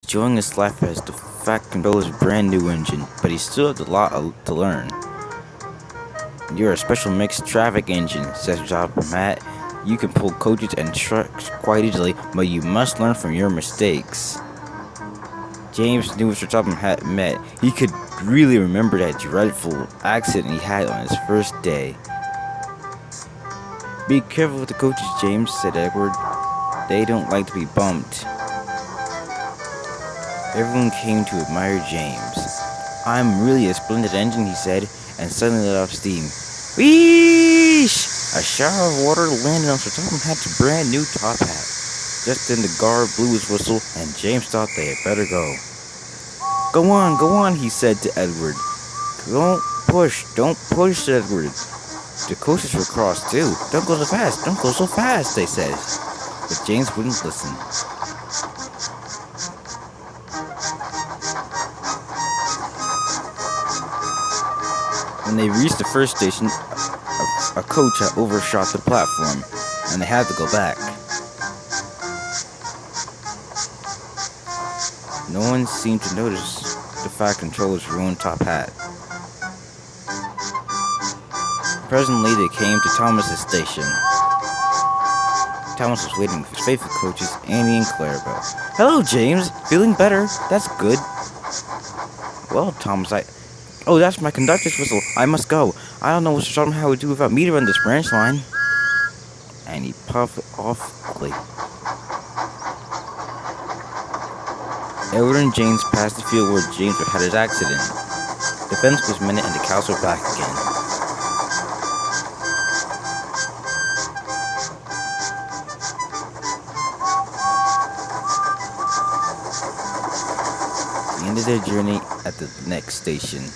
enjoying his life as the Fat Controller's brand new engine, but he still has a lot to learn. "You're a special mixed traffic engine," says Top Hat. "You can pull coaches and trucks quite easily, but you must learn from your mistakes." James knew Mr. Top Hat met. He could really remember that dreadful accident he had on his first day. "Be careful with the coaches, James," said Edward. "They don't like to be bumped." Everyone came to admire James. "I'm really a splendid engine," he said, and suddenly let off steam. Wheesh! A shower of water landed on Sir Topham Hatt's brand new top hat. Just then the guard blew his whistle, and James thought they had better go. Go on," he said to Edward. Don't push," said Edward. The coaches were cross too. Don't go so fast," they said. But James wouldn't listen. When they reached the first station, a coach had overshot the platform, and they had to go back. No one seemed to notice the Fat Controller's ruined top hat. Presently, they came to Thomas's station. Thomas was waiting with his faithful coaches, Annie and Clarabelle. "Hello, James. Feeling better? That's good." "Well, Thomas, Oh, that's my conductor's whistle. I must go. I don't know what Mr. Topham would do without me to run this branch line." And he puffed off quickly. Edward and James passed the field where James had his accident. The fence was mended and the cows were back again. They ended their journey at the next station.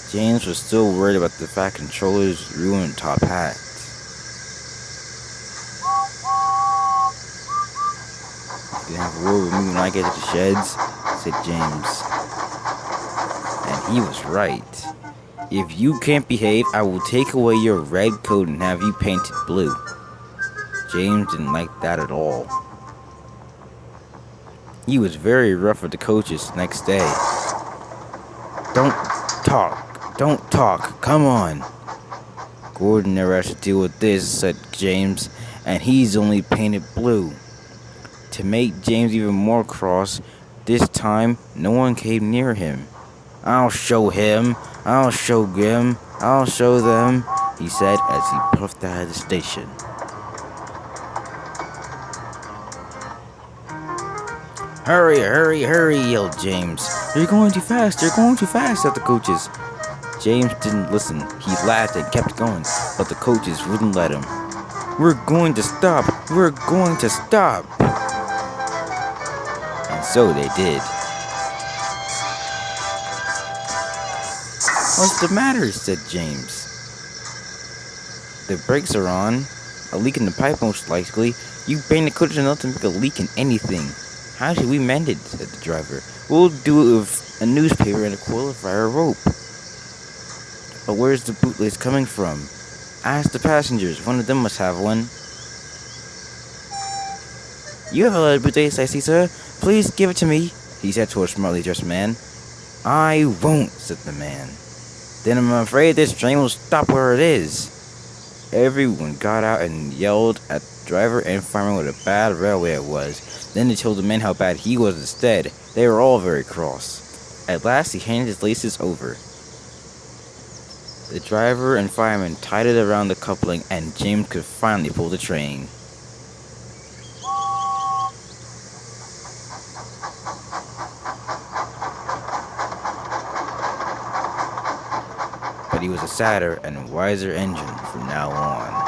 James was still worried about the Fat Controller's ruined top hat. "You can have a word with me when I get to the sheds," said James. And he was right. "If you can't behave, I will take away your red coat and have you painted blue." James didn't like that at all. He was very rough with the coaches the next day. Don't talk, come on." "Gordon never has to deal with this," said James, "and he's only painted blue." To make James even more cross, this time no one came near him. I'll show them," he said as he puffed out of the station. Hurry, yelled James. You're going too fast, said the coaches. James didn't listen. He laughed and kept going, but the coaches wouldn't let him. We're going to stop. And so they did. "What's the matter?" said James. "The brakes are on. A leak in the pipe most likely. You painted coaches enough to make a leak in anything. How should we mend it?" said the driver. "We'll do it with a newspaper and a coil of wire rope." "But where's the bootlace coming from?" "Ask the passengers. One of them must have one." "You have a lot of bootlace, I see, sir. Please give it to me," he said to a smartly dressed man. "I won't," said the man. "Then I'm afraid this train will stop where it is." Everyone got out and yelled at the driver and fireman what a bad railway it was. Then they told the men how bad he was instead. They were all very cross. At last he handed his laces over. The driver and fireman tied it around the coupling, and James could finally pull the train. But he was a sadder and wiser engine from now on.